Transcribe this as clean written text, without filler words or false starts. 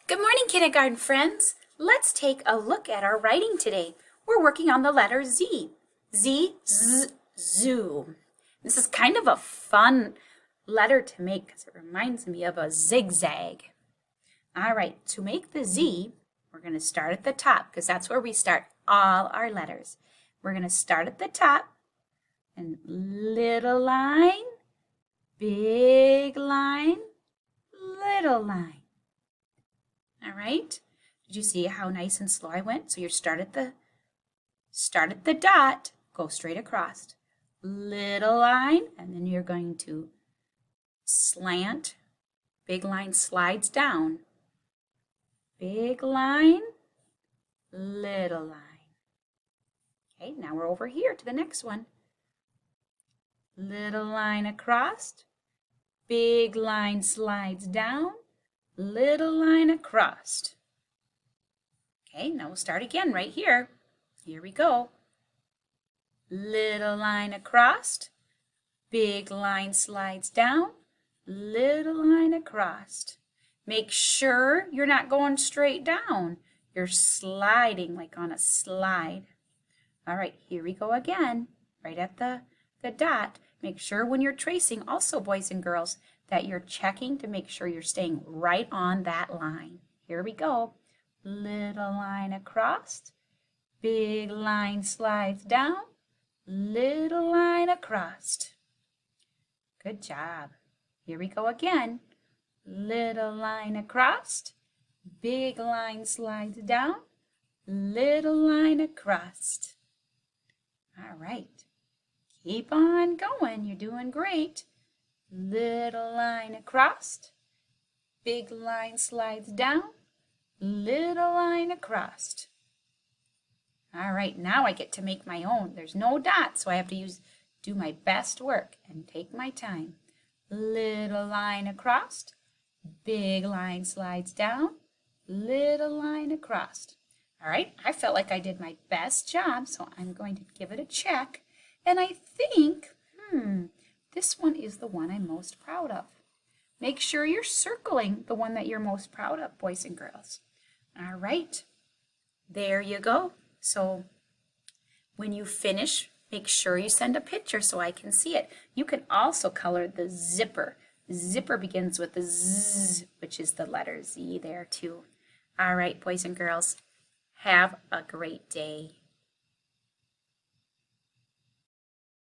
Good morning, kindergarten friends. Let's take a look at our writing today. We're working on the letter Z. Z, Z, zoo. This is kind of a fun letter to make because it reminds me of a zigzag. All right, to make the Z, we're going to start at the top because that's where we start all our letters. We're going to start at the top and little line, big line, little line. All right, did you see how nice and slow I went? So you start at the dot, go straight across, little line, and then you're going to slant, big line slides down, big line, little line. Okay, now we're over here to the next one. Little line across, big line slides down, little line across. Okay, now we'll start again right here. Here we go. Little line across, big line slides down, little line across. Make sure you're not going straight down. You're sliding like on a slide. All right, here we go again, right at the dot. Make sure when you're tracing, also boys and girls, that you're checking to make sure you're staying right on that line. Here we go. Little line across, big line slides down, little line across. Good job. Here we go again. Little line across, big line slides down, little line across. All right. Keep on going. You're doing great. Little line across, big line slides down, little line across. All right, now I get to make my own. There's no dots, so I have to do my best work and take my time. Little line across, big line slides down, little line across. All right, I felt like I did my best job, so I'm going to give it a check. And I think, this one is the one I'm most proud of. Make sure you're circling the one that you're most proud of, boys and girls. All right, there you go. So when you finish, make sure you send a picture so I can see it. You can also color the zipper. Zipper begins with the Z, which is the letter Z there too. All right, boys and girls, have a great day.